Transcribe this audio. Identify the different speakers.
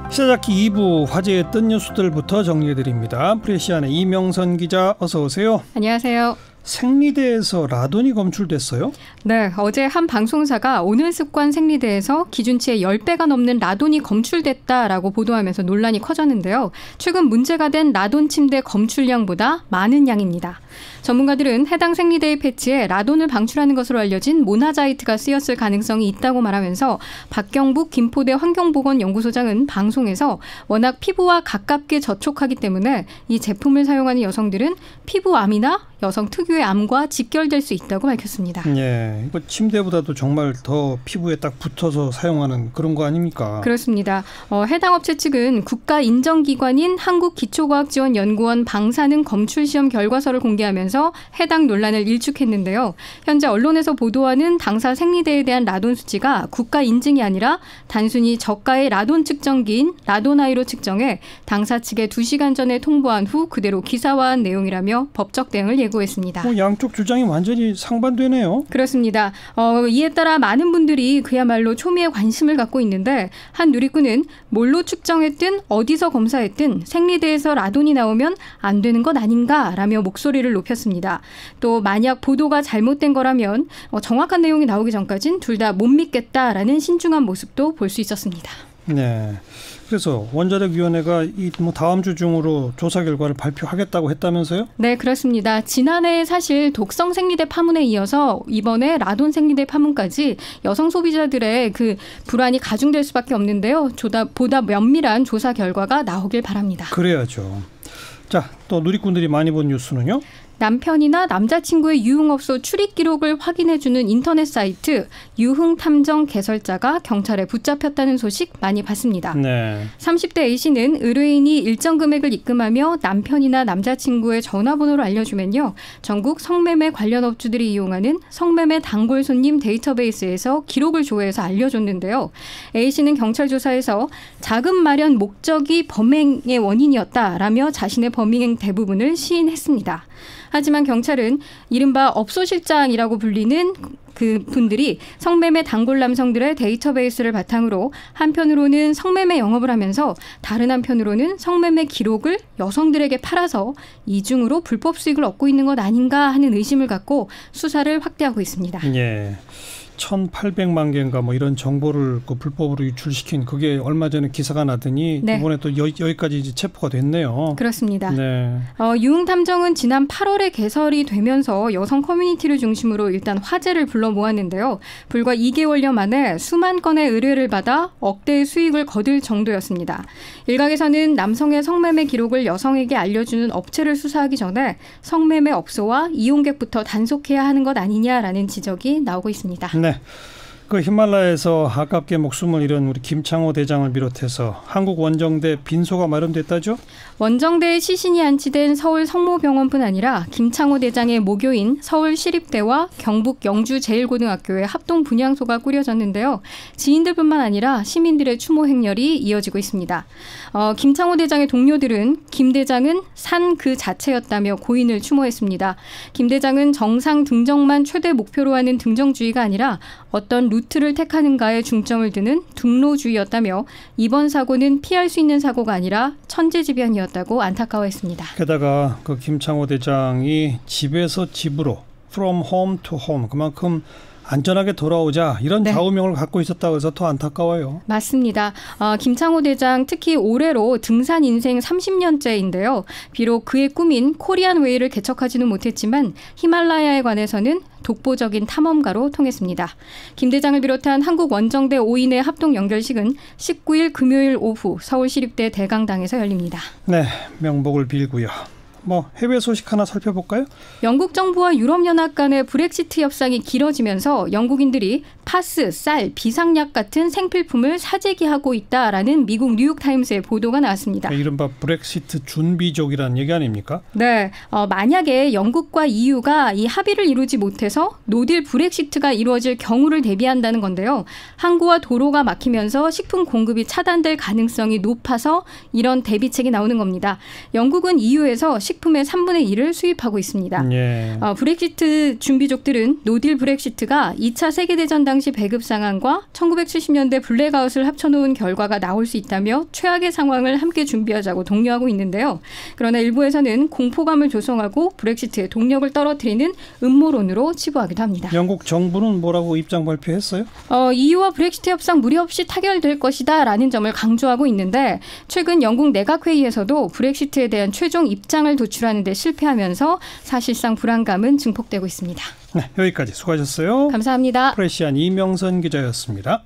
Speaker 1: 시사잡기 2부 화제의 뜬 뉴스들부터 정리해드립니다. 프레시안의 이명선 기자 어서 오세요.
Speaker 2: 안녕하세요.
Speaker 1: 생리대에서 라돈이 검출됐어요?
Speaker 2: 네, 어제 한 방송사가 오늘 습관 생리대에서 기준치의 10배가 넘는 라돈이 검출됐다라고 보도하면서 논란이 커졌는데요. 최근 문제가 된 라돈 침대 검출량보다 많은 양입니다. 전문가들은 해당 생리대의 패치에 라돈을 방출하는 것으로 알려진 모나자이트가 쓰였을 가능성이 있다고 말하면서 박경북 김포대 환경보건연구소장은 방송에서 워낙 피부와 가깝게 접촉하기 때문에 이 제품을 사용하는 여성들은 피부암이나 여성 특유의 암과 직결될 수 있다고 밝혔습니다.
Speaker 1: 예, 이거 침대보다도 정말 더 피부에 딱 붙어서 사용하는 그런 거 아닙니까?
Speaker 2: 그렇습니다. 해당 업체 측은 국가 인정기관인 한국기초과학지원연구원 방사능 검출시험 결과서를 공개하면서 해당 논란을 일축했는데요. 현재 언론에서 보도하는 당사 생리대에 대한 라돈 수치가 국가 인증이 아니라 단순히 저가의 라돈 측정기인 라돈아이로 측정해 당사 측에 2시간 전에 통보한 후 그대로 기사화한 내용이라며 법적 대응을 예고했습니다.
Speaker 1: 양쪽 주장이 완전히 상반되네요.
Speaker 2: 그렇습니다. 이에 따라 많은 분들이 그야말로 초미에 관심을 갖고 있는데 한 누리꾼은 뭘로 측정했든 어디서 검사했든 생리대에서 라돈이 나오면 안 되는 것 아닌가라며 목소리를 높였습니다. 또 만약 보도가 잘못된 거라면 정확한 내용이 나오기 전까진 둘 다 못 믿겠다라는 신중한 모습도 볼 수 있었습니다.
Speaker 1: 네. 그래서 원자력위원회가 이 다음 주 중으로 조사 결과를 발표하겠다고 했다면서요?
Speaker 2: 네, 그렇습니다. 지난해 사실 독성 생리대 파문에 이어서 이번에 라돈 생리대 파문까지 여성 소비자들의 그 불안이 가중될 수밖에 없는데요. 보다 면밀한 조사 결과가 나오길 바랍니다.
Speaker 1: 그래야죠. 자, 또 누리꾼들이 많이 본 뉴스는요?
Speaker 2: 남편이나 남자친구의 유흥업소 출입 기록을 확인해주는 인터넷 사이트 유흥탐정 개설자가 경찰에 붙잡혔다는 소식 많이 봤습니다.
Speaker 1: 네.
Speaker 2: 30대 A씨는 의뢰인이 일정 금액을 입금하며 남편이나 남자친구의 전화번호를 알려주면요. 전국 성매매 관련 업주들이 이용하는 성매매 단골 손님 데이터베이스에서 기록을 조회해서 알려줬는데요. A씨는 경찰 조사에서 자금 마련 목적이 범행의 원인이었다라며 자신의 범행 대부분을 시인했습니다. 하지만 경찰은 이른바 업소실장이라고 불리는 그 분들이 성매매 단골 남성들의 데이터베이스를 바탕으로 한편으로는 성매매 영업을 하면서 다른 한편으로는 성매매 기록을 여성들에게 팔아서 이중으로 불법 수익을 얻고 있는 것 아닌가 하는 의심을 갖고 수사를 확대하고 있습니다.
Speaker 1: 예. 1,800만 개인가 뭐 이런 정보를 그 불법으로 유출시킨 그게 얼마 전에 기사가 나더니
Speaker 2: 네.
Speaker 1: 이번에 또 여기까지 이제 체포가 됐네요.
Speaker 2: 그렇습니다.
Speaker 1: 네.
Speaker 2: 유흥탐정은 지난 8월에 개설이 되면서 여성 커뮤니티를 중심으로 일단 화제를 불러 모았는데요. 불과 2개월여 만에 수만 건의 의뢰를 받아 억대의 수익을 거둘 정도였습니다. 일각에서는 남성의 성매매 기록을 여성에게 알려주는 업체를 수사하기 전에 성매매 업소와 이용객부터 단속해야 하는 것 아니냐라는 지적이 나오고 있습니다.
Speaker 1: 네. 그 히말라야에서 아깝게 목숨을 잃은 우리 김창호 대장을 비롯해서 한국 원정대 빈소가 마련됐다죠?
Speaker 2: 원정대에 시신이 안치된 서울 성모병원뿐 아니라 김창호 대장의 모교인 서울시립대와 경북 영주제일고등학교의 합동 분향소가 꾸려졌는데요. 지인들뿐만 아니라 시민들의 추모 행렬이 이어지고 있습니다. 김창호 대장의 동료들은 김 대장은 산 그 자체였다며 고인을 추모했습니다. 김 대장은 정상 등정만 최대 목표로 하는 등정주의가 아니라 어떤 루트를 택하는가에 중점을 두는 등로주의였다며 이번 사고는 피할 수 있는 사고가 아니라 천재지변이었다고 안타까워했습니다.
Speaker 1: 게다가 그 김창호 대장이 집에서 집으로 from home to home 그만큼 안전하게 돌아오자 이런
Speaker 2: 네.
Speaker 1: 좌우명을 갖고 있었다고 해서 더 안타까워요.
Speaker 2: 맞습니다. 김창호 대장 특히 올해로 등산 인생 30년째인데요. 비록 그의 꿈인 코리안 웨이를 개척하지는 못했지만 히말라야에 관해서는 독보적인 탐험가로 통했습니다. 김 대장을 비롯한 한국 원정대 5인의 합동 연결식은 19일 금요일 오후 서울시립대 대강당에서 열립니다.
Speaker 1: 네, 명복을 빌고요. 해외 소식 하나 살펴볼까요?
Speaker 2: 영국 정부와 유럽연합 간의 브렉시트 협상이 길어지면서 영국인들이 파스, 쌀, 비상약 같은 생필품을 사재기하고 있다라는 미국 뉴욕타임스의 보도가 나왔습니다.
Speaker 1: 이른바 브렉시트 준비족이라는 얘기 아닙니까?
Speaker 2: 네. 만약에 영국과 EU가 이 합의를 이루지 못해서 노딜 브렉시트가 이루어질 경우를 대비한다는 건데요. 항구와 도로가 막히면서 식품 공급이 차단될 가능성이 높아서 이런 대비책이 나오는 겁니다. 영국은 EU에서 식품의 3분의 1을 수입하고 있습니다.
Speaker 1: 예.
Speaker 2: 브렉시트 준비족들은 노딜 브렉시트가 2차 세계대전 당시 배급 상황과 1970년대 블랙아웃을 합쳐놓은 결과가 나올 수 있다며 최악의 상황을 함께 준비하자고 독려하고 있는데요. 그러나 일부에서는 공포감을 조성하고 브렉시트의 동력을 떨어뜨리는 음모론으로 치부하기도 합니다.
Speaker 1: 영국 정부는 뭐라고 입장 발표했어요?
Speaker 2: EU와 브렉시트 협상 무리 없이 타결될 것이다라는 점을 강조하고 있는데 최근 영국 내각회의에서도 브렉시트에 대한 최종 입장을 도출하는 데 실패하면서 사실상 불안감은 증폭되고 있습니다.
Speaker 1: 네, 여기까지 수고하셨어요.
Speaker 2: 감사합니다.
Speaker 1: 프레시안 이명선 기자였습니다.